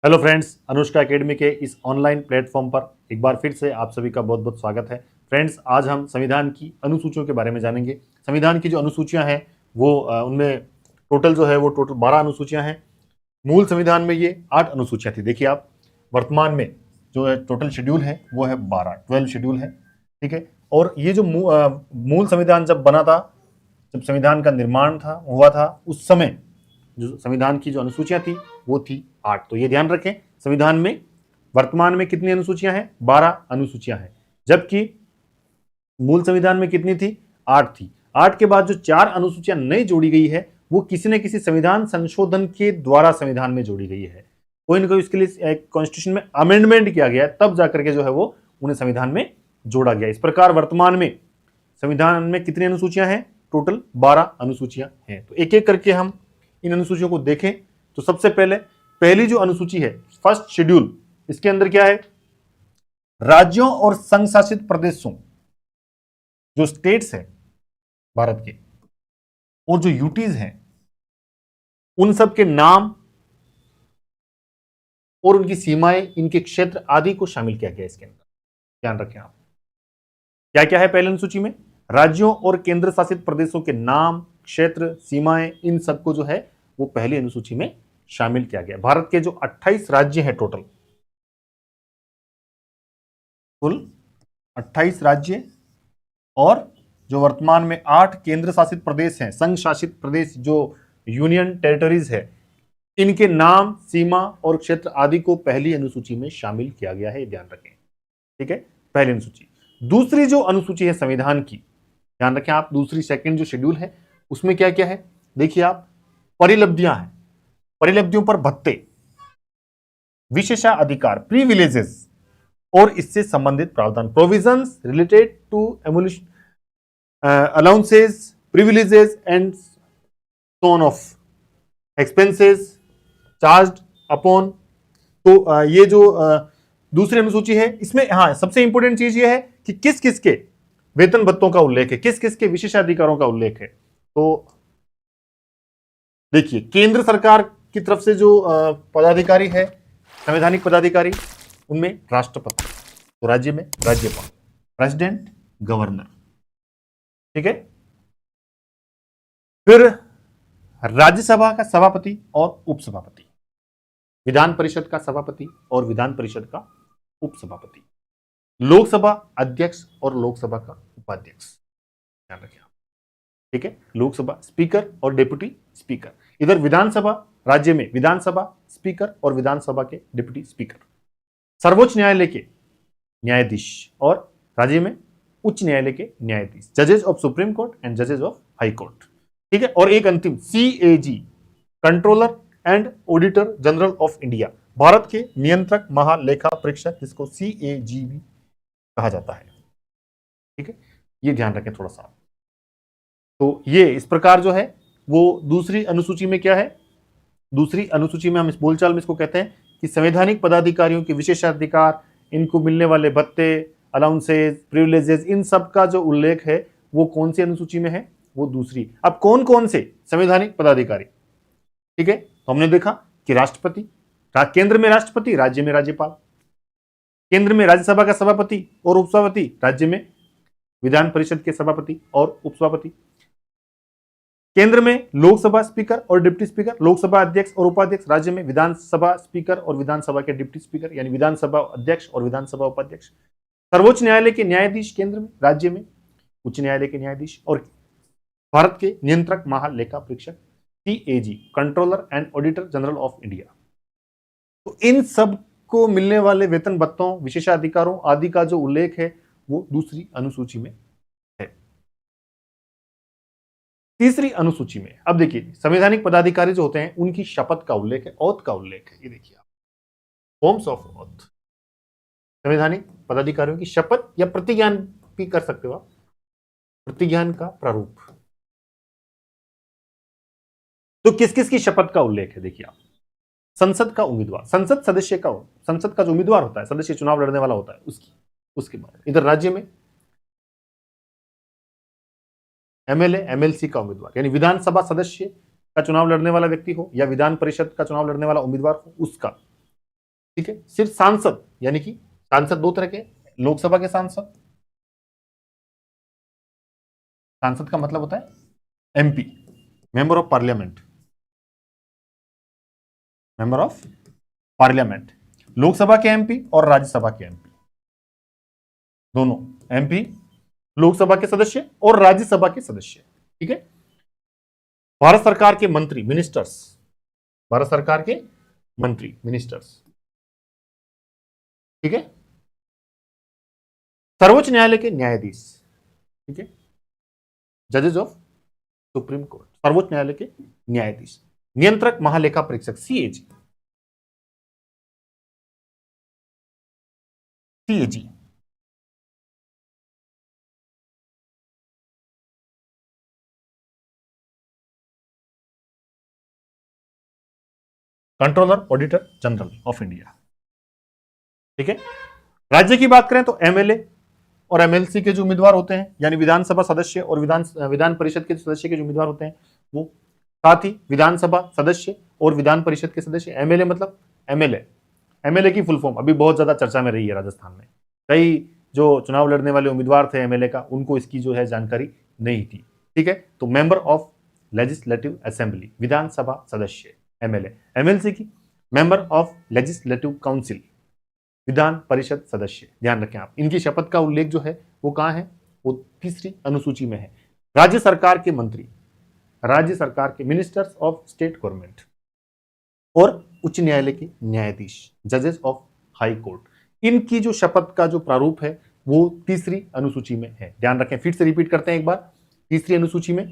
Hello friends, Anushka academy के इस online platform पर एक बार फिर से आप सभी का बहुत बहुत स्वागत है। फ्रेंड्स, आज हम संविधान की अनुसूचियों के बारे में जानेंगे। संविधान की जो अनुसूचियां हैं वो उनमें टोटल जो है वो टोटल 12 अनुसूचियां हैं। मूल संविधान में ये 8 अनुसूचियां थी। देखिए आप, वर्तमान में जो है टोटल शेड्यूल है वो है 12 शेड्यूल है, ठीक है। और ये जो मूल संविधान जब बना था, जब संविधान का निर्माण हुआ था, उस समय जो संविधान की जो अनुसूचियां थी वो थी 8। तो ये ध्यान रखें, संविधान में वर्तमान में कितनी अनुसूचियां हैं? 12 अनुसूचियां हैं, जबकि मूल संविधान में कितनी थी? 8 थी। 8 के बाद जो 4 अनुसूचियां नई जोड़ी गई है वो किसी न किसी संविधान संशोधन के द्वारा संविधान में जोड़ी गई है। कोई ना कोई इसके लिए कॉन्स्टिट्यूशन में अमेंडमेंट किया गया है, तब जाकर के जो है वो उन्हें संविधान में जोड़ा गया। इस प्रकार वर्तमान में संविधान में कितनी अनुसूचियां हैं? टोटल 12 अनुसूचियां हैं। तो एक एक करके हम इन अनुसूचियों को देखें तो सबसे पहली जो अनुसूची है, फर्स्ट शेड्यूल, इसके अंदर क्या है? राज्यों और संघ शासित प्रदेशों, जो स्टेट्स हैं भारत के और जो यूटीज हैं, उन सब के नाम और उनकी सीमाएं, इनके क्षेत्र आदि को शामिल किया गया इसके अंदर। ध्यान रखें आप, क्या क्या है पहली अनुसूची में? राज्यों और केंद्र शासित प्रदेशों के नाम, क्षेत्र, सीमाएं, इन सबको जो है वो पहली अनुसूची में शामिल किया गया। भारत के जो 28 राज्य हैं, टोटल कुल 28 राज्य, और जो वर्तमान में 8 केंद्र शासित प्रदेश हैं, संघ शासित प्रदेश जो यूनियन टेरिटरीज है, इनके नाम, सीमा और क्षेत्र आदि को पहली अनुसूची में शामिल किया गया है। ध्यान रखें, ठीक है, पहली अनुसूची। दूसरी जो अनुसूची है संविधान की, ध्यान रखें आप, दूसरी सेकंड जो शेड्यूल है उसमें क्या क्या है? देखिए आप, परिलब्धियां हैं, परिलब्धियों पर भत्ते, विशेषाधिकार, प्रिविलेजेस और इससे संबंधित प्रावधान, provisions related to emoluments allowances, privileges and so on of expenses charged upon. तो ये जो दूसरी अनुसूची है, इसमें हाँ सबसे इंपॉर्टेंट चीज ये है कि किस किस के वेतन भत्तों का उल्लेख है, किस किस के विशेषाधिकारों का उल्लेख है। तो देखिए, केंद्र सरकार की तरफ से जो पदाधिकारी है, संवैधानिक पदाधिकारी, उनमें राष्ट्रपति, तो राज्य में राज्यपाल, प्रेसिडेंट, गवर्नर, ठीक है। फिर राज्यसभा का सभापति और उपसभापति, विधान परिषद का सभापति और विधान परिषद का उपसभापति, लोकसभा अध्यक्ष और लोकसभा का उपाध्यक्ष, ध्यान रखें, ठीक है। लोकसभा स्पीकर और डिप्टी स्पीकर। इधर विधानसभा, राज्य में विधानसभा स्पीकर और विधानसभा के डिप्टी स्पीकर, सर्वोच्च न्यायालय के न्यायाधीश और राज्य में उच्च न्यायालय के न्यायाधीश, जजेस ऑफ सुप्रीम कोर्ट एंड जजेस ऑफ हाई कोर्ट, ठीक है। और एक अंतिम CAG, controller and auditor general of India, Bharat के नियंत्रक महालेखा परीक्षक, जिसको CAG भी कहा जाता है, ठीक है। ये ध्यान रखें थोड़ा सा। तो ये इस प्रकार जो है वो दूसरी अनुसूची में क्या है? दूसरी अनुसूची में हम इस बोलचाल में इसको कहते हैं कि संवैधानिक पदाधिकारियों के विशेषाधिकार, इनको मिलने वाले भत्ते, अलाउंसेस, प्रिविलेजेस, इन सब का जो उल्लेख है वो कौन सी अनुसूची में है? वो दूसरी। अब कौन कौन से संवैधानिक पदाधिकारी, ठीक है, तो हमने देखा कि राष्ट्रपति, केंद्र में राष्ट्रपति, राज्य में राज्यपाल, केंद्र में राज्यसभा का सभापति और उपसभापति, राज्य में विधान परिषद के सभापति और उपसभापति, केंद्र में लोकसभा स्पीकर और डिप्टी स्पीकर, लोकसभा अध्यक्ष और उपाध्यक्ष, राज्य में विधानसभा स्पीकर और विधानसभा के डिप्टी स्पीकर यानी विधानसभा अध्यक्ष और विधानसभा उपाध्यक्ष, सर्वोच्च न्यायालय के न्यायाधीश केंद्र में, राज्य में उच्च न्यायालय के न्यायाधीश, और भारत के नियंत्रक महालेखा परीक्षक CAG, controller and auditor general of India. तो इन सब को मिलने वाले वेतन भत्तों, विशेषाधिकारों आदि का जो उल्लेख है वो दूसरी अनुसूची में है। तीसरी अनुसूची में अब देखिए, संवैधानिक पदाधिकारी जो होते हैं उनकी शपथ का उल्लेख है, ओथ का उल्लेख है। ये देखिए आप, फॉर्म्स ऑफ ओथ, संवैधानिक पदाधिकारियों की शपथ या प्रतिज्ञान भी कर सकते हो आप, प्रतिज्ञान का प्रारूप। तो किस किस की शपथ का उल्लेख है? देखिए आप, संसद का उम्मीदवार, संसद सदस्य का, संसद का जो उम्मीदवार होता है, सदस्य चुनाव लड़ने वाला होता है, उसके बाद इधर राज्य में एमएलए एमएलसी का उम्मीदवार, यानी विधानसभा सदस्य का चुनाव लड़ने वाला व्यक्ति हो या विधान परिषद का चुनाव लड़ने वाला उम्मीदवार हो उसका, ठीक है। सिर्फ सांसद, यानी कि सांसद दो तरह के, लोकसभा के सांसद, सांसद का मतलब होता है MP, member of parliament, member of parliament, Lok Sabha के एमपी और राज्यसभा के एमपी, दोनों एमपी, लोकसभा के सदस्य और राज्यसभा के सदस्य, ठीक है। भारत सरकार के मंत्री, मिनिस्टर्स, भारत सरकार के मंत्री, मिनिस्टर्स, ठीक है। सर्वोच्च न्यायालय के न्यायाधीश, ठीक है, जजेस ऑफ सुप्रीम कोर्ट, सर्वोच्च न्यायालय के न्यायाधीश, नियंत्रक महालेखा परीक्षक, CAG, CAG, controller auditor general of India, ठीक है। राज्य की बात करें तो एमएलए और एमएलसी के जो उम्मीदवार होते हैं, यानी विधानसभा सदस्य और विधान परिषद के सदस्य के जो उम्मीदवार होते हैं वो, साथ ही विधानसभा सदस्य और विधान परिषद के सदस्य, एमएलए मतलब एमएलए, एमएलए की फुल फॉर्म अभी बहुत ज्यादा चर्चा में रही है राजस्थान में, कई जो चुनाव लड़ने वाले उम्मीदवार थे एमएलए का, उनको इसकी जो है जानकारी नहीं थी, ठीक है। तो मेंबर ऑफ लेजिस्लेटिव असेंबली, विधानसभा सदस्य एमएलए, एमएलसी की member of legislative council, Vidhan Parishad सदस्य, ध्यान रखें आप, इनकी शपथ का उल्लेख जो है वो कहां है, वो तीसरी अनुसूची में है। राज्य सरकार के मंत्री, राज्य सरकार के मिनिस्टर्स ऑफ स्टेट गवर्नमेंट और उच्च न्यायालय के न्यायाधीश, जजेस ऑफ हाई कोर्ट, इनकी जो शपथ का जो प्रारूप है वो तीसरी अनुसूची में है। ध्यान रखें, फिर से रिपीट करते हैं एक बार, तीसरी अनुसूची में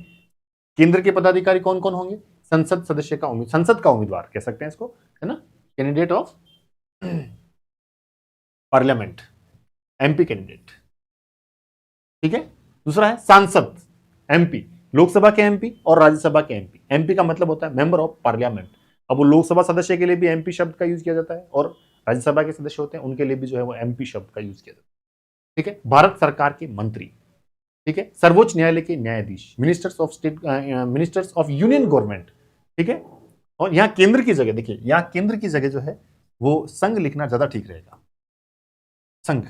केंद्र के पदाधिकारी कौन कौन होंगे, संसद सदस्य का संसद का उम्मीदवार कह सकते हैं इसको, है ना, candidate of parliament, MP candidate, ठीक है। दूसरा है सांसद, एमपी, लोकसभा के एमपी और राज्यसभा के एमपी, एमपी का मतलब होता है मेंबर ऑफ पार्लियामेंट। अब वो लोकसभा सदस्य के लिए भी एमपी शब्द का यूज किया जाता है और राज्यसभा के सदस्य होते हैं उनके लिए भी जो है वो एमपी शब्द का यूज किया जाता है, ठीक है। भारत सरकार के मंत्री, ठीक है, सर्वोच्च न्यायालय के न्यायाधीश, ministers of state, ministers of union government, ठीक है। और यहां केंद्र की जगह, देखिए यहां केंद्र की जगह जो है वो संघ लिखना ज्यादा ठीक रहेगा, संघ,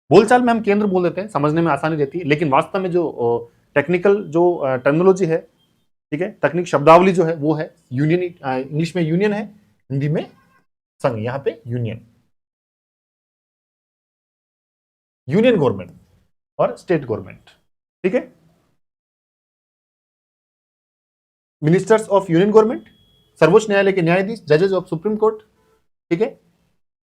बोलचाल में हम केंद्र बोल देते हैं, समझने में आसानी रहती है, लेकिन वास्तव में जो टेक्निकल जो टर्मिनोलॉजी है, ठीक है, तकनीक शब्दावली जो है वो है यूनियन, इंग्लिश में यूनियन है, हिंदी में संघ, यहां पे यूनियन, यूनियन गवर्नमेंट और स्टेट गवर्नमेंट, ठीक है। मिनिस्टर्स ऑफ यूनियन गवर्नमेंट, सर्वोच्च न्यायालय के न्यायाधीश, जजेस ऑफ सुप्रीम कोर्ट, ठीक है।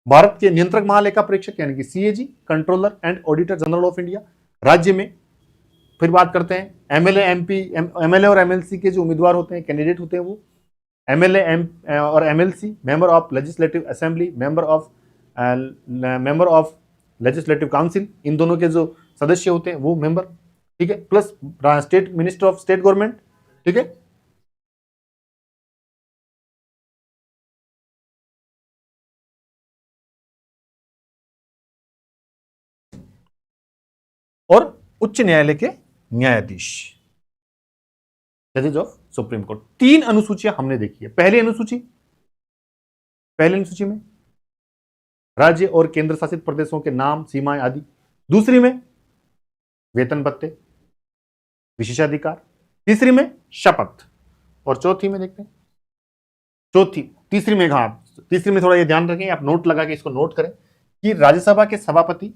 भारत के नियंत्रक महालेखा परीक्षक यानी कि CAG, controller and auditor general of India. राज्य में फिर बात करते हैं एमएलए, एमपी, एमएलए और एमएलसी के जो उम्मीदवार होते हैं, कैंडिडेट होते हैं, वो एमएलए और MLC, member of legislative assembly, member of legislative council, इन दोनों के जो सदस्य होते हैं वो मेंबर, ठीक है, plus state minister of state government, ठीक है। और उच्च न्यायालय के न्यायाधीश, जजेस ऑफ सुप्रीम कोर्ट। तीन अनुसूचियां हमने देखी है। पहली अनुसूची में राज्य और केंद्र शासित प्रदेशों के नाम, सीमाएं आदि। दूसरी में वेतन भत्ते, विशेषाधिकार। तीसरी में शपथ। और चौथी में देखते हैं, तीसरी में, हाँ, तीसरी में थोड़ा ये ध्यान रखें, आप नोट लगा के इसको नोट करें कि राज्यसभा के सभापति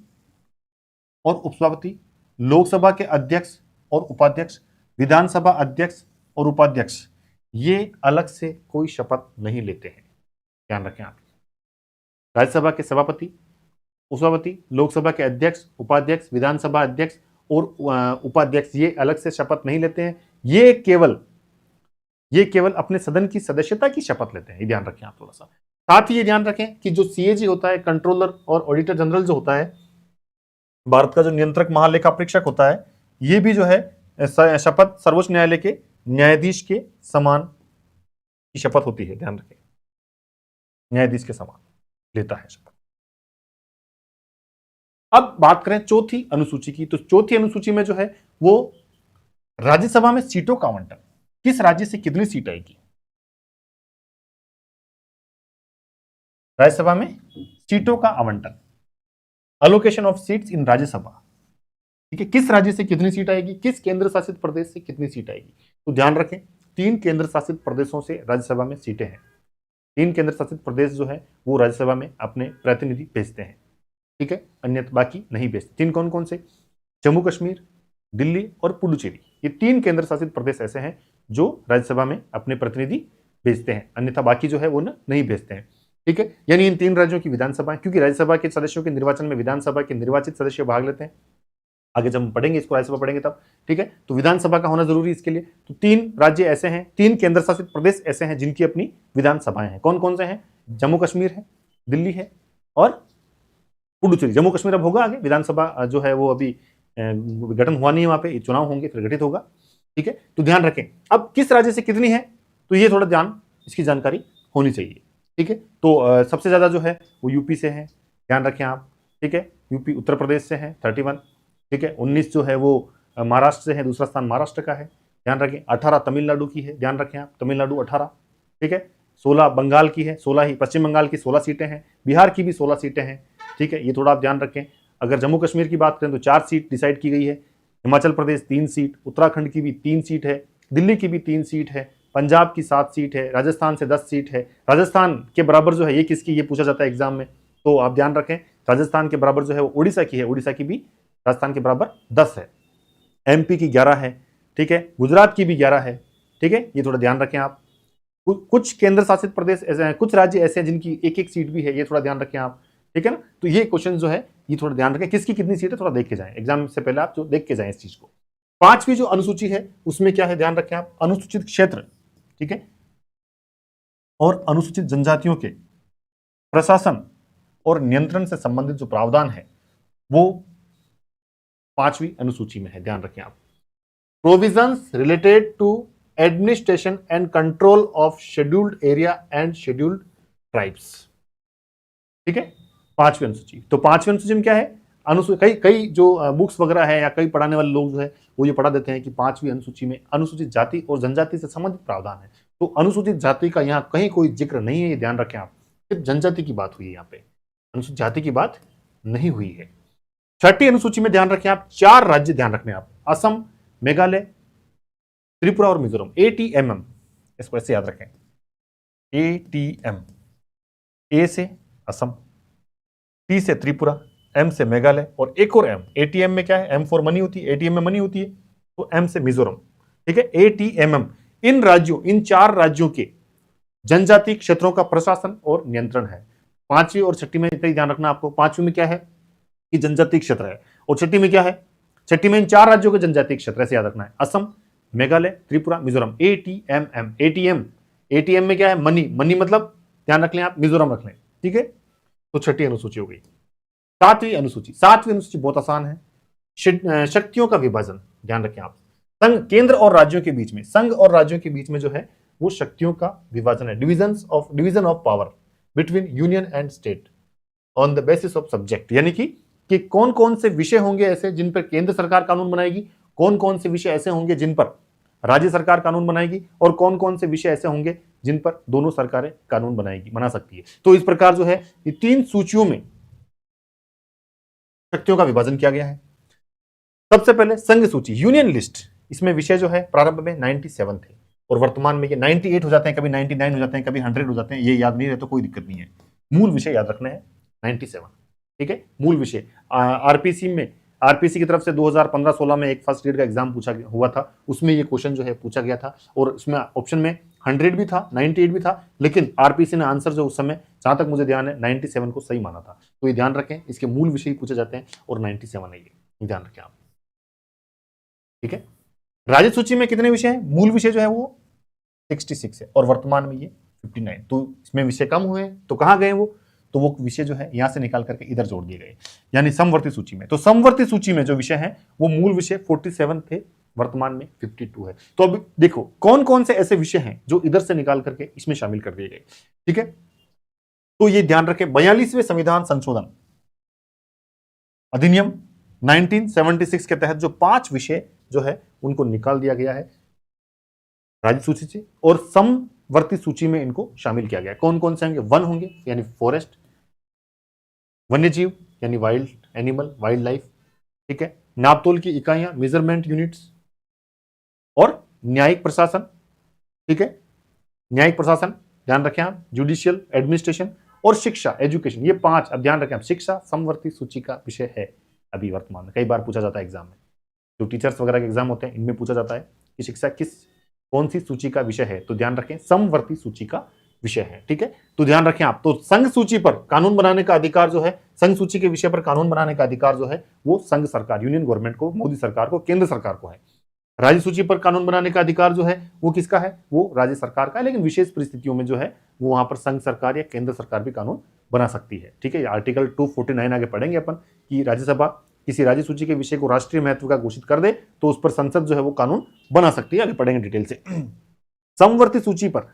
और उपसभापति, लोकसभा के अध्यक्ष और उपाध्यक्ष, विधानसभा अध्यक्ष और उपाध्यक्ष, ये अलग से कोई शपथ नहीं लेते हैं, ध्यान रखें आप। राज्यसभा के सभापति, उपसभापति, लोकसभा के अध्यक्ष, उपाध्यक्ष, विधानसभा अध्यक्ष और उपाध्यक्ष, ये अलग से शपथ नहीं लेते हैं, ये केवल अपने सदन की सदस्यता की शपथ लेते हैं, ये ध्यान रखें आप थोड़ा सा। साथ ही ये ध्यान रखें कि जो सीएजी होता है, कंट्रोलर और ऑडिटर जनरल जो होता है, भारत का जो नियंत्रक महालेखा परीक्षक होता है, ये भी जो है शपथ सर्वोच्च न्यायालय के न्यायाधीश के समान की शपथ होती है, ध्यान रखें, न्यायाधीश के समान लेता है शपथ। अब बात करें चौथी अनुसूची की, तो चौथी अनुसूची में जो है वो राज्यसभा में सीटों का आवंटन, किस राज्य से कितनी सीट आएगी? राज्यसभा में सीटों का आवंटन, allocation of seats in Rajya Sabha, ठीक है, किस राज्य से कितनी सीट आएगी, किस केंद्र शासित प्रदेश से कितनी सीट आएगी? तो ध्यान रखें, 3 केंद्र शासित प्रदेशों से राज्यसभा में सीटें हैं। 3 केंद्र शासित प्रदेश जो है वो राज्यसभा में अपने प्रतिनिधि भेजते हैं, ठीक है, अन्य बाकी नहीं भेजते। 3 कौन कौन से? जम्मू कश्मीर, दिल्ली और पुडुचेरी। ये 3 केंद्र शासित प्रदेश ऐसे हैं जो राज्यसभा में अपने प्रतिनिधि भेजते हैं, अन्यथा बाकी जो है वो नहीं भेजते हैं, ठीक है। यानी इन 3 राज्यों की विधानसभा, क्योंकि राज्यसभा के सदस्यों के निर्वाचन में विधानसभा के निर्वाचित सदस्य भाग लेते हैं, आगे जब हम पढ़ेंगे इसको, राज्यसभा पढ़ेंगे तब, ठीक है। तो विधानसभा का होना जरूरी इसके लिए। तो 3 राज्य ऐसे हैं, 3 केंद्र शासित प्रदेश ऐसे हैं जिनकी अपनी विधानसभाएं हैं। कौन कौन से हैं? जम्मू कश्मीर है, दिल्ली है और पुडुचेरी। जम्मू कश्मीर अब होगा आगे, विधानसभा जो है वो अभी गठन हुआ नहीं है, वहां पे चुनाव होंगे फिर गठित होगा, ठीक है। तो ध्यान रखें, अब किस राज्य से कितनी है, तो ये थोड़ा ध्यान, इसकी जानकारी होनी चाहिए, ठीक है। तो सबसे ज्यादा जो है वो यूपी से है, ध्यान रखें आप, ठीक है। यूपी, उत्तर प्रदेश से है 31, ठीक है। 19 जो है वो महाराष्ट्र से है, दूसरा स्थान महाराष्ट्र का है, ध्यान रखें। 18 तमिलनाडु की है, ध्यान रखें आप, तमिलनाडु 18, ठीक है। 16 बंगाल की है, 16 ही, पश्चिम बंगाल की 16 सीटें हैं, बिहार की भी 16 सीटें हैं, ठीक है। ये थोड़ा आप ध्यान रखें। अगर जम्मू कश्मीर की बात करें तो 4 सीट डिसाइड की गई है, हिमाचल प्रदेश 3 सीट, उत्तराखंड की भी 3 सीट है, दिल्ली की भी 3 सीट है, पंजाब की 7 सीट है, राजस्थान से 10 सीट है। राजस्थान के बराबर जो है ये किसकी, ये पूछा जाता है एग्जाम में, तो आप ध्यान रखें राजस्थान के बराबर जो है वो उड़ीसा की है, उड़ीसा की भी राजस्थान के बराबर 10 है। एमपी की 11 है, ठीक है, गुजरात की भी 11 है, ठीक है। ये थोड़ा ध्यान रखें आप। कुछ केंद्र शासित प्रदेश ऐसे हैं, कुछ राज्य ऐसे हैं जिनकी एक एक सीट भी है, ये थोड़ा ध्यान रखें आप, ठीक है ना। तो ये क्वेश्चन जो है ये थोड़ा ध्यान रखें, किसकी कितनी सीट है थोड़ा देख के जाएं, एग्जाम से पहले आप जो देख के जाएं इस चीज को। 5वीं जो अनुसूची है उसमें क्या है, ध्यान रखें आप, अनुसूचित क्षेत्र, ठीक है, और अनुसूचित जनजातियों के प्रशासन और नियंत्रण से संबंधित जो प्रावधान है वो 5वीं अनुसूची में है, ध्यान रखें आप। Provisions related to administration and control of scheduled area and scheduled tribes, ठीक है, 5वीं अनुसूची। तो 5वीं अनुसूची में क्या है, कई कई जो बुक्स वगैरह है या कई पढ़ाने वाले लोग जो है वो ये पढ़ा देते हैं कि 5वीं अनुसूची में अनुसूचित जाति और जनजाति से संबंधित प्रावधान है। तो अनुसूचित जाति का यहाँ कहीं कोई जिक्र नहीं है, ये ध्यान रखें आप, सिर्फ जनजाति की बात हुई है यहाँ पे, अनुसूचित जाति की बात नहीं हुई है। 6ठी अनुसूची में ध्यान रखें आप, 4 राज्य ध्यान रखने आप, असम, मेघालय, त्रिपुरा और मिजोरम, ATMM, इसको ऐसे याद रखें, ATM, ए से असम, T से त्रिपुरा, M से मेघालय और एक और M, ATM में क्या है, M फॉर मनी होती है, ATM में मनी होती है, तो M से मिजोरम, ठीक है, ATMM। इन राज्यों, इन 4 राज्यों के जनजाति क्षेत्रों का प्रशासन और नियंत्रण है। 5वीं और 6ठी में इतना ही ध्यान रखना आपको, 5वीं में क्या है कि जनजातीय क्षेत्र है, और 6ठी में क्या है, 6ठी में इन 4 राज्यों के जनजातीय क्षेत्र, ऐसे याद रखना है, असम, मेघालय, त्रिपुरा, मिजोरम, ATMM। ATM में क्या है, मनी, मनी मतलब ध्यान रख लें आप, मिजोरम रख लें, ठीक है। तो 6ठी अनुसूची हो गई। 7वीं अनुसूची बहुत आसान है, शक्तियों का विभाजन, ध्यान रखें आप, संघ, केंद्र और राज्यों के बीच में, संघ और राज्यों के बीच में जो है वो शक्तियों का विभाजन है, division of power between union and state on the basis of subject, यानी कि कौन कौन से विषय होंगे ऐसे जिन पर केंद्र सरकार कानून बनाएगी, कौन कौन से विषय ऐसे होंगे जिन पर राज्य सरकार कानून बनाएगी, और कौन कौन से विषय ऐसे होंगे जिन पर दोनों सरकारें कानून बना सकती है। तो इस प्रकार जो है ये 3 सूचियों में शक्तियों का विभाजन किया गया है। सबसे पहले संघ सूची, यूनियन लिस्ट, इसमें विषय जो है प्रारंभ में 97 थे और वर्तमान में ये 98 हो जाते हैं, कभी 99 हो जाते हैं, कभी 100 हो जाते हैं, ये याद नहीं रहे तो कोई दिक्कत नहीं है, मूल विषय याद रखना है 97, ठीक है, मूल विषय। आरपीसी की तरफ से 2015-16 में एक फर्स्ट ग्रेड का एग्जाम पूछा हुआ था, उसमें ये क्वेश्चन जो है पूछा गया था, और उसमें ऑप्शन में 100 भी था, 98 भी था, लेकिन आरपीसी ने आंसर जो उस समय जहां तक मुझे ध्यान है 97 को सही माना था। तो ये ध्यान रखें, इसके मूल विषय पूछे जाते हैं और 97 है, ये ध्यान रखें आप, ठीक है। राज्य सूची में कितने विषय हैं, मूल विषय जो है वो 66 है और वर्तमान में ये 59, तो इसमें विषय कम हुए हैं, तो कहां गए वो, तो वो विषय जो है यहां से निकाल करके इधर जोड़ दिए गए, यानी समवर्ती सूची में। तो समवर्ती सूची में जो विषय है वो मूल विषय 47 थे, वर्तमान में 52 है। तो अब देखो कौन कौन से ऐसे विषय हैं जो इधर से निकाल करके इसमें शामिल कर दिए गए, ठीक है। तो ये ध्यान रखें, 42वें संविधान संशोधन अधिनियम 1976 के तहत जो 5 विषय जो है उनको निकाल दिया गया है राज्य सूची से और समवर्ती सूची में इनको शामिल किया गया है। कौन कौन से होंगे? वन होंगे यानी फॉरेस्ट, वन्य जीव यानी वाइल्ड एनिमल, वाइल्ड लाइफ, ठीक है, नापतोल की इकाइयां मेजरमेंट यूनिट्स, और न्यायिक प्रशासन, ठीक है, न्यायिक प्रशासन ध्यान रखें आप, जुडिशियल एडमिनिस्ट्रेशन और शिक्षा एजुकेशन, ये 5 अब ध्यान रखें आप। शिक्षा समवर्ती सूची का विषय है अभी वर्तमान में, कई बार पूछा जाता है एग्जाम में, जो टीचर्स वगैरह के एग्जाम होते हैं इनमें पूछा जाता है कि शिक्षा कौन सी सूची का विषय है, तो ध्यान रखें समवर्ती सूची का विषय है, ठीक है। तो ध्यान रखें आप, तो संघ सूची पर कानून बनाने का अधिकार जो है, संघ सूची के विषय पर कानून बनाने का अधिकार जो है वो संघ सरकार, यूनियन गवर्नमेंट को, मोदी सरकार को, केंद्र सरकार को है। राज्य सूची पर कानून बनाने का अधिकार जो है वो किसका है? वो राज्य सरकार का है, लेकिन विशेष परिस्थितियों में जो है वो वहां पर संघ सरकार या केंद्र सरकार भी कानून बना सकती है, ठीक है। आर्टिकल 249 आगे पढ़ेंगे अपन कि राज्यसभा किसी राज्य सूची के विषय को राष्ट्रीय महत्व का घोषित कर दे तो उस पर संसद जो है वो कानून बना सकती है, आगे पढ़ेंगे डिटेल से। समवर्ती सूची पर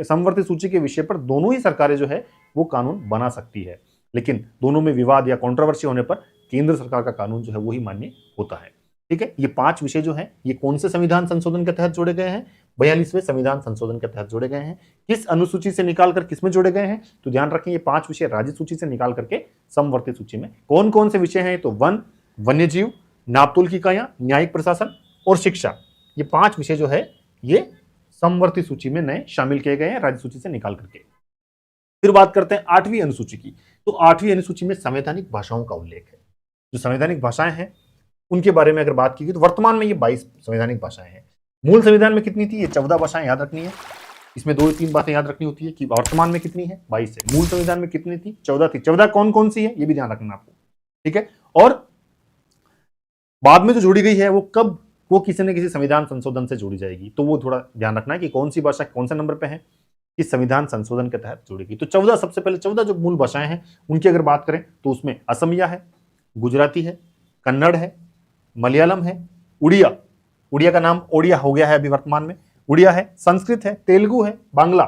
समवर्ती सूची के विषय पर दोनों ही सरकारें जो है वो कानून बना सकती है, लेकिन दोनों में विवाद या कंट्रोवर्सी होने पर केंद्र सरकार का कानून जो है वही मान्य होता है, ठीक है। ये 5 विषय जो है ये कौन से संविधान संशोधन के तहत जोड़े गए हैं? 42वें संविधान संशोधन के तहत जोड़े गए हैं। किस अनुसूची से निकालकर किस में जोड़े गए हैं? तो ध्यान रखें ये 5 विषय राज्य सूची से निकाल करके समवर्ती सूची में कौन कौन से विषय हैं? तो वन, वन्य जीव, नापतोल की इकाइयां, न्यायिक प्रशासन और शिक्षा, ये 5 विषय जो है ये समवर्ती सूची में नए शामिल किए गए हैं राज्य सूची से निकाल करके। फिर बात करते हैं 8वीं अनुसूची की। तो 8वीं अनुसूची में संवैधानिक भाषाओं का उल्लेख है। जो संवैधानिक भाषाएं हैं उनके बारे में अगर बात की तो वर्तमान में ये 22 संवैधानिक भाषाएं हैं। मूल संविधान में कितनी थी? ये 14 भाषाएं याद रखनी है, इसमें 2-3 बातें याद रखनी होती है कि वर्तमान में कितनी है, 22 है। मूल संविधान में कितनी थी? 14 थी। 14 कौन कौन सी है ये भी ध्यान रखना आपको, ठीक है। और बाद में जो जोड़ी गई है वो कब, वो किसी न किसी संविधान संशोधन से जोड़ी जाएगी, तो वो थोड़ा ध्यान रखना है कि कौन सी भाषा कौन से नंबर पे है, किस संविधान संशोधन के तहत जोड़ी गई। तो 14 सबसे पहले 14 जो मूल भाषाएं हैं उनकी अगर बात करें तो उसमें असमिया है, गुजराती है, कन्नड़ है, मलयालम है, उड़िया, उड़िया का नाम ओडिया हो गया है अभी वर्तमान में, उड़िया है, संस्कृत है, तेलुगु है, बांग्ला,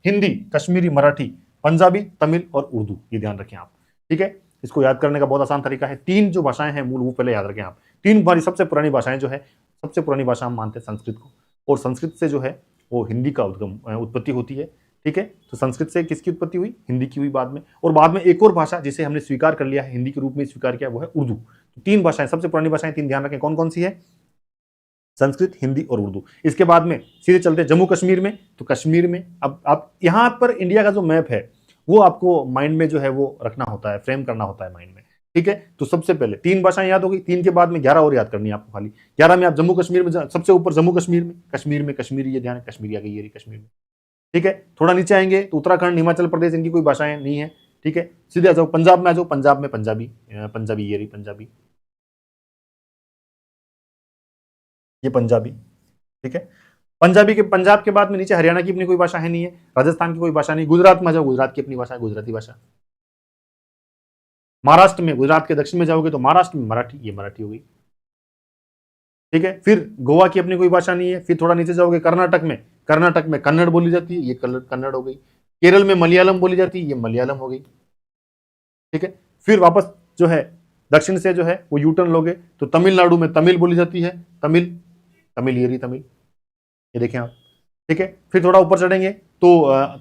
हिंदी, कश्मीरी, मराठी, पंजाबी, तमिल और उर्दू, ये ध्यान रखें आप, ठीक है। इसको याद करने का बहुत आसान तरीका है, 3 जो भाषाएं हैं मूल वो पहले याद रखें आप। 3 हमारी सबसे पुरानी भाषाएं जो है, सबसे पुरानी भाषा हम मानते हैं संस्कृत को, और संस्कृत से जो है वो हिंदी का उत्पत्ति होती है, ठीक है। तो संस्कृत से किसकी उत्पत्ति हुई? हिंदी की हुई बाद में, और बाद में एक और भाषा जिसे हमने स्वीकार कर लिया है, हिंदी के रूप में स्वीकार किया, वो है उर्दू। तो 3 भाषाएं, सबसे पुरानी भाषाएं 3 ध्यान रखें, कौन कौन सी है? संस्कृत, हिंदी और उर्दू। इसके बाद में सीधे चलते जम्मू कश्मीर में। तो कश्मीर में अब आप यहाँ पर इंडिया का जो मैप है वो आपको माइंड में जो है वो रखना होता है, फ्रेम करना होता है माइंड में, ठीक है। तो सबसे पहले 3 भाषाएं याद हो गई, 3 के बाद में 11 और याद करनी है आपको खाली। 11 में आप जम्मू कश्मीर में, सबसे ऊपर जम्मू कश्मीर में कश्मीरी, ये ध्यान है, कश्मीरी आ गई, ये रही कश्मीर में, ठीक है। थोड़ा नीचे आएंगे तो उत्तराखंड, हिमाचल प्रदेश, इनकी कोई भाषाएं नहीं है, ठीक है। सीधे आ जाओ पंजाब में, आ जाओ, पंजाब में पंजाबी, ये रही पंजाबी, ये पंजाबी, ठीक है। पंजाब के बाद में नीचे हरियाणा की अपनी कोई भाषा है नहीं है, राजस्थान की कोई भाषा नहीं, गुजरात में जाओ, गुजरात की अपनी भाषा है, गुजराती भाषा। महाराष्ट्र में, गुजरात के दक्षिण में जाओगे तो महाराष्ट्र में मराठी, ये मराठी हो गई, ठीक है। फिर गोवा की अपनी कोई भाषा नहीं है। फिर थोड़ा नीचे जाओगे कर्नाटक में कन्नड़ बोली जाती है, ये कन्नड़ हो गई। केरल में मलयालम बोली जाती है, ये मलयालम हो गई, ठीक है। फिर वापस जो है दक्षिण से जो है वो यूटर्न लोगे तो तमिलनाडु में तमिल बोली जाती है, तमिल, ये रही तमिल, ये देखें आप, ठीक है। फिर थोड़ा ऊपर चढ़ेंगे तो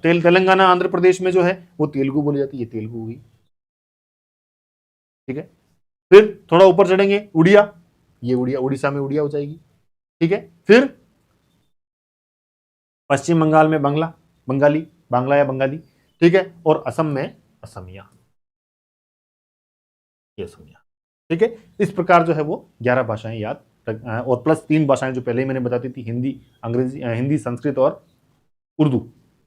तेलंगाना, आंध्र प्रदेश में जो है वो तेलुगु बोली जाती है, ये तेलुगु हुई, ठीक है। फिर थोड़ा ऊपर चढ़ेंगे उड़िया, ये उड़िया, उड़ीसा में उड़िया हो जाएगी, ठीक है। फिर पश्चिम बंगाल में बांग्ला या बंगाली, ठीक है। और असम में असमिया, ये असमिया, ठीक है। इस प्रकार जो है वो 11 भाषाएं याद और प्लस 3 भाषाएं जो पहले ही मैंने बताती थी, हिंदी, अंग्रेजी, हिंदी, संस्कृत और उर्दू,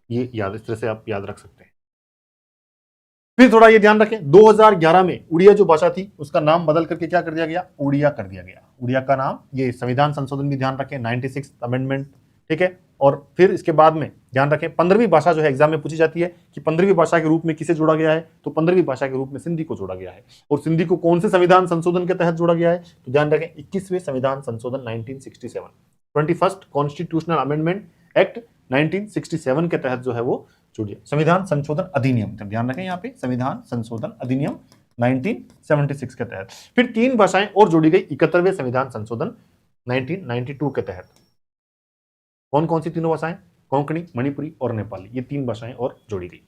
ये याद, इस तरह से आप याद रख सकते हैं। फिर थोड़ा ये ध्यान रखें 2011 में उड़िया जो भाषा थी उसका नाम बदल करके क्या कर दिया गया? उड़िया कर दिया गया। उड़िया का नाम, ये संविधान संशोधन भी ध्यान रखें, 96 अमेंडमेंट, ठीक है। और फिर इसके बाद में ध्यान रखें 15वीं भाषा जो है एग्जाम में पूछी जाती है कि 15वीं भाषा के रूप में किसे जोड़ा गया है? तो 15वीं भाषा के रूप में सिंधी को जोड़ा गया है। और सिंधी को कौन से संविधान संशोधन के तहत जोड़ा गया है? तो ध्यान रखें 21वें संविधान संशोधन 1967, 21st कॉन्स्टिट्यूशनल अमेंडमेंट एक्ट 1967 के तहत जो है वो जुड़िए, संविधान संशोधन अधिनियम, ध्यान रखें यहाँ पे संविधान संशोधन अधिनियम 1976 के तहत। फिर 3 भाषाएं और जोड़ी गई 71वें संविधान संशोधन 1992 के तहत। कौन कौन सी तीनों भाषाएं? कोंकणी, मणिपुरी और नेपाली, ये 3 भाषाएं और जोड़ी गई।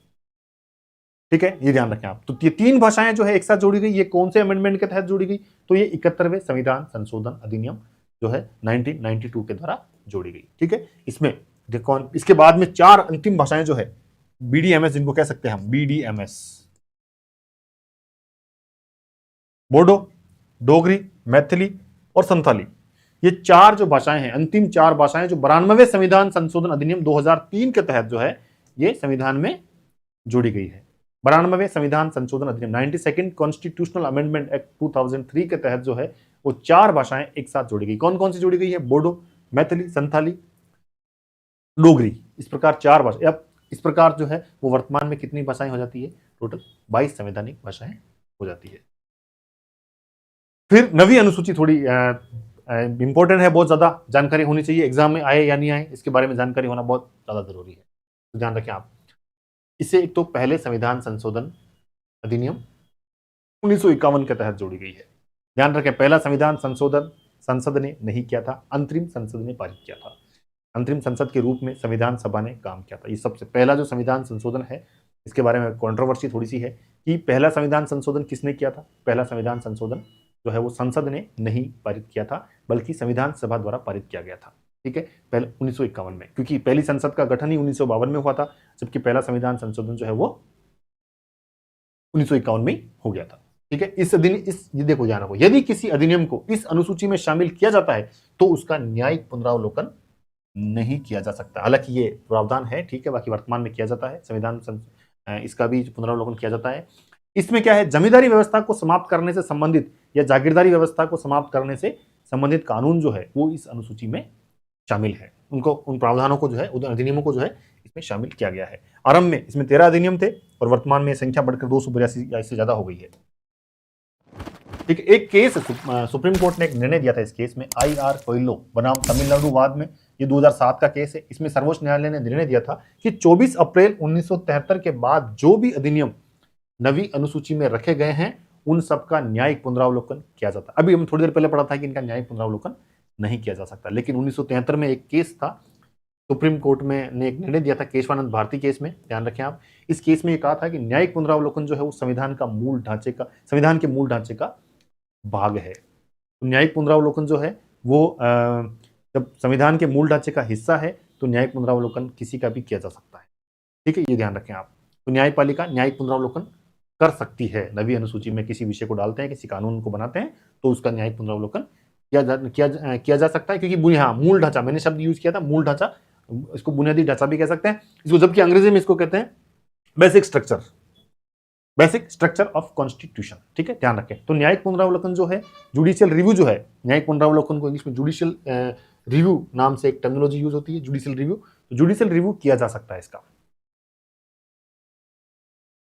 ठीक है, ये ध्यान रखें आप। तो ये 3 भाषाएं जो है एक साथ जोड़ी गई, ये कौन से अमेंडमेंट के तहत जोड़ी गई? तो ये 71वें संविधान संशोधन अधिनियम जो है 1992 के द्वारा जोड़ी गई। ठीक है, इसमें देखो इसके बाद में 4 अंतिम भाषाएं जो है बीडीएमएस, जिनको कह सकते हैं हम बीडीएमएस, बोडो, डोगरी, मैथिली और संथाली, ये 4 जो भाषाएं हैं, अंतिम 4 भाषाएं जो 92वें संविधान संशोधन अधिनियम 2003 के तहत जो है ये संविधान में जोड़ी गई है। 92वें संविधान संशोधन अधिनियम 92nd कॉन्स्टिट्यूशनल अमेंडमेंट एक्ट 2003 के तहत जो है वो 4 भाषाएं एक साथ जोड़ी गई। कौन कौन सी जोड़ी गई है? बोडो, मैथिली, संथाली, डोगरी, इस प्रकार 4 भाषा। अब इस प्रकार जो है वो वर्तमान में कितनी भाषाएं हो जाती है? टोटल 22 संवैधानिक भाषाएं हो जाती है। फिर नवी अनुसूची थोड़ी इंपॉर्टेंट है, बहुत ज्यादा जानकारी होनी चाहिए, एग्जाम में आए या नहीं आए इसके बारे में जानकारी होना बहुत ज्यादा जरूरी है, तो ध्यान रखें आप। इसे एक तो पहले संविधान संशोधन अधिनियम 1951 के तहत जोड़ी गई है। ध्यान रखें, पहला संविधान संशोधन संसद ने नहीं किया था, अंतरिम संसद ने पारित किया था। अंतरिम संसद के रूप में संविधान सभा ने काम किया था। ये सबसे पहला जो संविधान संशोधन है, इसके बारे में कंट्रोवर्सी थोड़ी सी है कि पहला संविधान संशोधन किसने किया था। पहला संविधान संशोधन जो है वो संसद ने नहीं पारित किया था, बल्कि संविधान सभा द्वारा पारित किया गया था। ठीक है, पहले 1951 में, क्योंकि पहली संसद का गठन ही 1952 में हुआ था, जबकि पहला संविधान संशोधन जो है वो 1951 में हो गया था। ठीक है, ये देखो ध्यान रखो, यदि किसी अधिनियम को इस अनुसूची में शामिल किया जाता है तो उसका न्यायिक पुनरावलोकन नहीं किया जा सकता। हालांकि ये प्रावधान है, ठीक है, बाकी वर्तमान में किया जाता है, इसका भी पुनरावलोकन किया जाता है। इसमें क्या है, जमींदारी व्यवस्था को समाप्त करने से संबंधित या जागीरदारी व्यवस्था को समाप्त करने से संबंधित कानून जो है वो इस अनुसूची में शामिल है। उन प्रावधानों को जो है, उन अधिनियमों को जो है इसमें शामिल किया गया है। आरंभ में इसमें 13 अधिनियम थे और वर्तमान में संख्या बढ़कर 282 या इससे ज्यादा हो गई है। ठीक है, एक केस सुप्रीम कोर्ट ने एक निर्णय दिया था इस केस में, IR कोइलो बनाम तमिलनाडु वाद में, ये 2007 का केस है। इसमें सर्वोच्च न्यायालय ने निर्णय दिया था कि 24 अप्रैल 1973 के बाद जो भी अधिनियम नवी अनुसूची में रखे गए हैं उन सबका न्यायिक पुनरावलोकन किया जाता। अभी हम थोड़ी देर पहले पढ़ा था कि इनका न्यायिक पुनरावलोकन नहीं किया जा सकता, लेकिन 1973 में एक केस था, सुप्रीम कोर्ट में ने एक निर्णय दिया था केशवानंद भारती केस में। ध्यान रखें आप, इस केस में ये कहा था कि न्यायिक पुनरावलोकन जो है वो संविधान के मूल ढांचे का भाग है। तो न्यायिक पुनरावलोकन जो है वो जब संविधान के मूल ढांचे का हिस्सा है तो न्यायिक पुनरावलोकन किसी का भी किया जा सकता है। ठीक है, ये ध्यान रखें आप। तो न्यायपालिका न्यायिक पुनरावलोकन कर सकती है। नवी अनुसूची में किसी विषय को डालते हैं, किसी कानून को बनाते हैं तो उसका न्यायिक पुनरावलोकन किया जा सकता है, क्योंकि हाँ, मूल ढांचा, मैंने शब्द यूज किया था मूल ढांचा, इसको बुनियादी ढांचा भी कह सकते हैं इसको, जबकि अंग्रेजी में इसको कहते हैं बेसिक स्ट्रक्चर ऑफ कॉन्स्टिट्यूशन। ठीक है, ध्यान रखें। तो न्यायिक पुनरावलोकन जो है, जुडिशियल रिव्यू जो है, न्यायिक पुनरावलोकन को इंग्लिश में जुडिशियल रिव्यू नाम से एक टर्मिनोलॉजी यूज होती है, जुडिशियल रिव्यू। तो जुडिशियल रिव्यू किया जा सकता है इसका।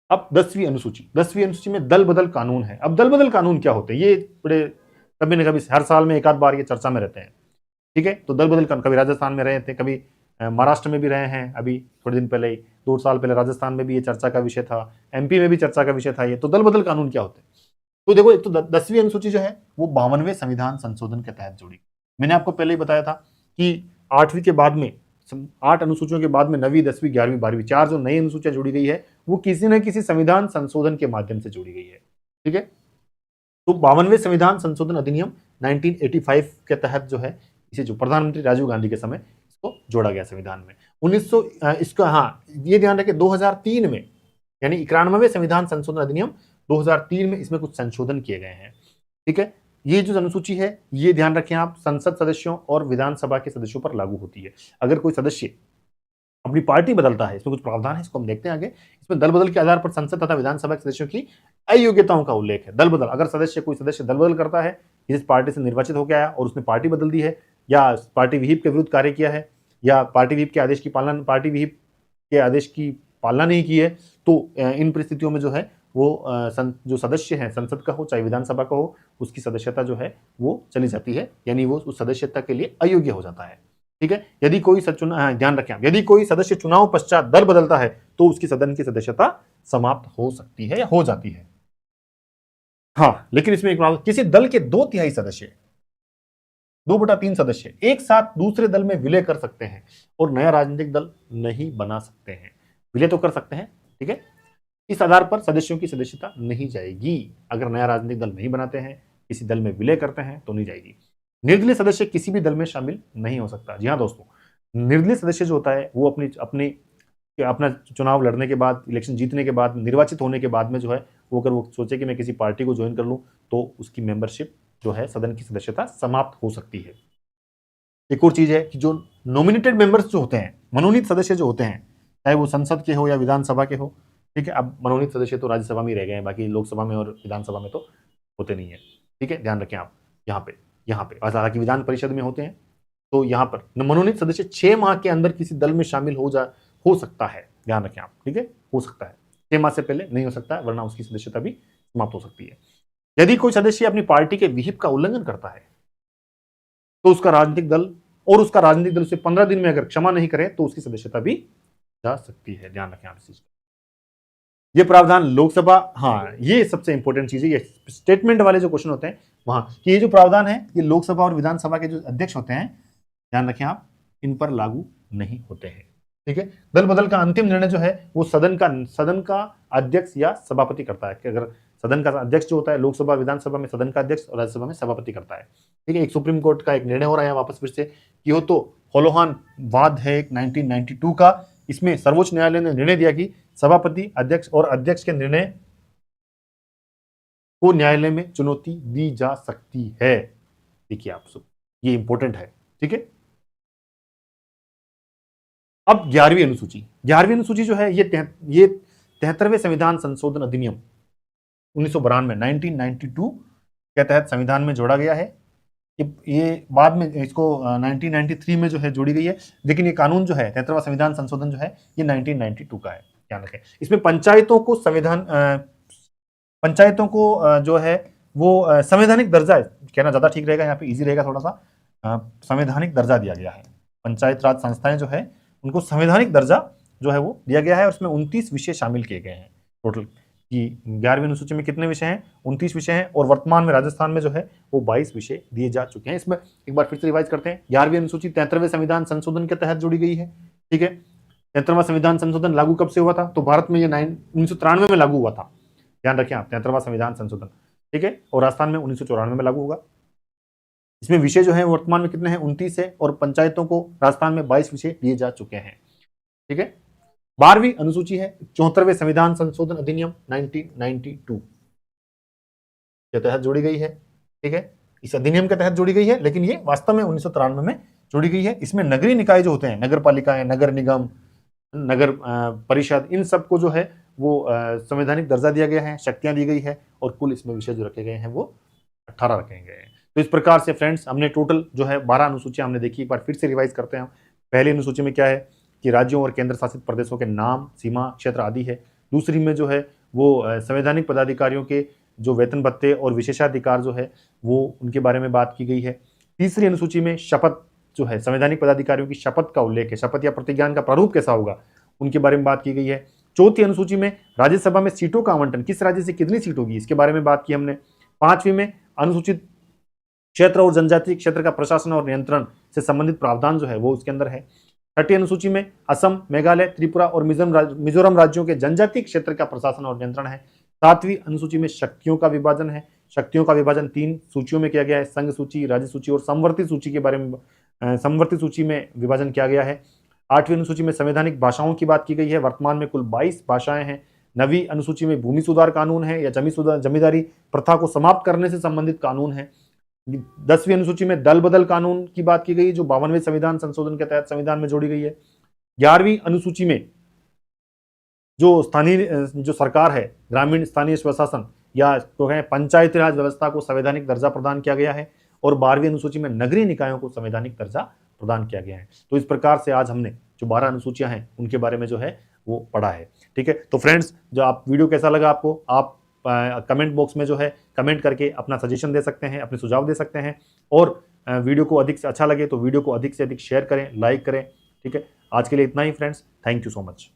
अब 10वीं अनुसूची में दल बदल कानून है। अब दल बदल कानून क्या होते हैं, ये बड़े कभी न कभी हर साल में एक आध बार ये चर्चा में रहते हैं। ठीक है, तो दल बदल कानून कभी राजस्थान में रहे थे, कभी महाराष्ट्र में भी रहे हैं, अभी थोड़े दिन पहले 2 साल पहले राजस्थान में भी ये चर्चा का विषय था, MP में भी चर्चा का विषय था ये। तो दल बदल कानून क्या होते हैं? तो देखो, एक तो 10वीं अनुसूची जो है वो 52वें संविधान संशोधन के तहत जुड़ी। मैंने आपको पहले ही बताया था कि 8वीं के बाद में 8 अनुसूचियों के बाद में 9वीं, 10वीं, 11वीं, 12वीं 4 जो नई अनुसूचियां जुड़ी गई है वो किसी न किसी संविधान संशोधन के माध्यम से जुड़ी गई है। ठीक है, तो 52वें संविधान संशोधन अधिनियम 1985 के तहत जो है इसे जो प्रधानमंत्री राजीव गांधी के समय इसको जोड़ा गया संविधान में। 1900 इसका, हाँ, ये ध्यान रखें 2003 में, यानी 91वें संविधान संशोधन अधिनियम 2003 में इसमें कुछ संशोधन किए गए हैं। ठीक है, ये जो अनुसूची है ये ध्यान रखें आप, संसद सदस्यों और विधानसभा के सदस्यों पर लागू होती है। अगर कोई सदस्य अपनी पार्टी बदलता है, इसमें कुछ प्रावधान है, इसको हम देखते हैं आगे। इसमें दल बदल के आधार पर संसद तथा विधानसभा के सदस्यों की अयोग्यताओं का उल्लेख है। दल बदल, अगर कोई सदस्य दल बदल करता है, जिस पार्टी से निर्वाचित हो गया है और उसने पार्टी बदल दी है, या पार्टी विहिप के विरुद्ध कार्य किया है, या पार्टी विहिप के आदेश की पालना नहीं की है, तो इन परिस्थितियों में जो है वो जो सदस्य है, संसद का हो चाहे विधानसभा का हो, उसकी सदस्यता जो है वो चली जाती है, यानी वो उस सदस्यता के लिए अयोग्य हो जाता है। ठीक है, यदि कोई ध्यान रखें, यदि कोई सदस्य चुनाव पश्चात दल बदलता है तो उसकी सदन की सदस्यता समाप्त हो सकती है या हो जाती है। हाँ, लेकिन इसमें एक प्रावधान, किसी दल के 2/3 सदस्य, 2/3 सदस्य एक साथ दूसरे दल में विलय कर सकते हैं और नया राजनीतिक दल नहीं बना सकते हैं। विलय तो कर सकते हैं, ठीक है, इस आधार पर सदस्यों की सदस्यता नहीं जाएगी। अगर नया राजनीतिक दल नहीं बनाते हैं, किसी दल में विलय करते हैं तो नहीं जाएगी। निर्दलीय सदस्य किसी भी दल में शामिल नहीं हो सकता। जी हाँ दोस्तों, निर्दलीय सदस्य जो होता है वो अपना चुनाव लड़ने के बाद, इलेक्शन जीतने के बाद, निर्वाचित होने के बाद में जो है वो अगर वो सोचे कि मैं किसी पार्टी को ज्वाइन कर लूं तो उसकी मेंबरशिप जो है, सदन की सदस्यता समाप्त हो सकती है। एक और चीज है कि जो नॉमिनेटेड मेंबर्स जो होते हैं, मनोनीत सदस्य जो होते हैं, चाहे वो संसद के हो या विधानसभा के हो, ठीक है, अब मनोनीत सदस्य तो राज्यसभा में ही रह गए हैं, बाकी लोकसभा में और विधानसभा में तो होते नहीं है, ठीक है, ध्यान रखें आप। यहाँ पे हालांकि विधान परिषद में होते हैं, तो यहाँ पर मनोनीत सदस्य 6 माह के अंदर किसी दल में शामिल हो सकता है, ध्यान रखें आप, ठीक है, हो सकता है, 6 माह से पहले नहीं हो सकता है, वरना उसकी सदस्यता भी समाप्त हो सकती है। यदि कोई सदस्य अपनी पार्टी के विहिप का उल्लंघन करता है तो उसका राजनीतिक दल उसे 15 दिन में अगर क्षमा नहीं करे तो उसकी सदस्यता भी जा सकती है। ध्यान रखें आप इस चीज का। ये प्रावधान लोकसभा, हाँ ये सबसे इंपॉर्टेंट चीज है, ये स्टेटमेंट वाले जो क्वेश्चन होते हैं वहां कि ये जो प्रावधान है ये लोकसभा और विधानसभा के जो अध्यक्ष होते हैं, ध्यान रखें आप, इन पर लागू नहीं होते हैं, ठीक है। दल बदल का अंतिम निर्णय जो है वो सदन का अध्यक्ष या सभापति करता है, कि अगर सदन का अध्यक्ष जो होता है लोकसभा विधानसभा में सदन का अध्यक्ष और राज्यसभा में सभापति करता है, ठीक है। एक सुप्रीम कोर्ट का एक निर्णय हो रहा है वापस फिर से कि हो तो होलोहान वाद है एक 1992 का, इसमें सर्वोच्च न्यायालय ने निर्णय दिया कि सभापति, अध्यक्ष और अध्यक्ष के निर्णय को न्यायालय में चुनौती दी जा सकती है। देखिए आप सब, ये इंपॉर्टेंट है, ठीक है। अब 11वीं अनुसूची जो है ये 73वें संविधान संशोधन अधिनियम 1992 1992 के तहत संविधान में जोड़ा गया है। ये बाद में इसको 1993 में जो है जोड़ी गई है, लेकिन ये कानून जो है 73वां संविधान संशोधन जो है ये 1992 का है, ध्यान रखें। इसमें पंचायतों को जो है वो संवैधानिक दर्जा, कहना ज्यादा ठीक रहेगा, यहाँ पे इजी रहेगा थोड़ा सा, संवैधानिक दर्जा दिया गया है। पंचायत राज संस्थाएं जो है उनको संवैधानिक दर्जा जो है वो दिया गया है और उसमें 29 विषय शामिल किए गए हैं टोटल। कि 11वीं अनुसूची में कितने विषय हैं? 29 विषय हैं और वर्तमान में राजस्थान में जो है वो 22 विषय दिए जा चुके हैं। इसमें एक बार फिर से रिवाइज करते हैं। 11वीं अनुसूची 73वें संविधान संशोधन के तहत जोड़ी गई है, ठीक है। 73वां संविधान संशोधन लागू कब से हुआ था? तो भारत में ये 1993 में लागू हुआ था, ध्यान रखें आप, 73वां संविधान संशोधन, ठीक है। और राजस्थान में 1994 में लागू होगा। इसमें विषय जो है वर्तमान में कितने हैं? 29 है और पंचायतों को राजस्थान में 22 विषय दिए जा चुके हैं, ठीक है। 12वीं अनुसूची है 74वें संविधान संशोधन अधिनियम 1992 के तहत जोड़ी गई है, ठीक है। इस अधिनियम के तहत जोड़ी गई है, लेकिन ये वास्तव में 1993 में जोड़ी गई है। इसमें नगरीय निकाय जो होते हैं, नगर पालिकाएं, नगर निगम, नगर परिषद, इन सबको जो है वो संवैधानिक दर्जा दिया गया है, शक्तियां दी गई है और कुल इसमें विषय जो रखे गए हैं वो 18 रखे गए हैं। तो इस प्रकार से फ्रेंड्स हमने टोटल जो है 12 अनुसूचियां हमने देखी। एक बार फिर से रिवाइज करते हैं। पहली अनुसूची में क्या है कि राज्यों और केंद्र शासित प्रदेशों के नाम, सीमा क्षेत्र आदि है। दूसरी में जो है वो संवैधानिक पदाधिकारियों के जो वेतन भत्ते और विशेषाधिकार जो है वो उनके बारे में बात की गई है। तीसरी अनुसूची में शपथ जो है, संवैधानिक पदाधिकारियों की शपथ का उल्लेख है, शपथ या प्रतिज्ञान का प्रारूप कैसा होगा उनके बारे में बात की गई है। चौथी अनुसूची में राज्यसभा में सीटों का आवंटन, किस राज्य से कितनी सीट होगी, इसके बारे में बात की हमने। 5वीं में अनुसूचित क्षेत्र और जनजातीय क्षेत्र का प्रशासन और नियंत्रण से संबंधित प्रावधान जो है वो उसके अंदर है। 6ठी अनुसूची में असम, मेघालय, त्रिपुरा और मिजोरम राज्यों के जनजातीय क्षेत्र का प्रशासन और नियंत्रण है। 7वीं अनुसूची में शक्तियों का विभाजन है। शक्तियों का विभाजन 3 सूचियों में किया गया है, संघ सूची, राज्य सूची और समवर्ती सूची के बारे में, समवर्ती सूची में विभाजन किया गया है। 8वीं अनुसूची में संवैधानिक भाषाओं की बात की गई है। वर्तमान में कुल 22 भाषाएं हैं। 9वीं अनुसूची में भूमि सुधार कानून है या जमींदारी प्रथा को समाप्त करने से संबंधित कानून है। 10वीं अनुसूची में दल बदल कानून की बात की गई जो 52वें संविधान संशोधन के तहत संविधान में जोड़ी गई है। 11वीं अनुसूची में जो सरकार है, ग्रामीण स्थानीय स्वशासन या तो है पंचायती राज व्यवस्था को संवैधानिक दर्जा प्रदान किया गया है और 12वीं अनुसूची में नगरीय निकायों को संवैधानिक दर्जा प्रदान किया गया है। तो इस प्रकार से आज हमने जो 12 अनुसूचियां हैं उनके बारे में जो है वो पढ़ा है, ठीक है। तो फ्रेंड्स, जो आप वीडियो कैसा लगा आपको, आप कमेंट बॉक्स में जो है कमेंट करके अपना सजेशन दे सकते हैं, अपने सुझाव दे सकते हैं और वीडियो को अधिक से अच्छा लगे तो वीडियो को अधिक से अधिक शेयर करें, लाइक करें, ठीक है। आज के लिए इतना ही friends, thank you so much.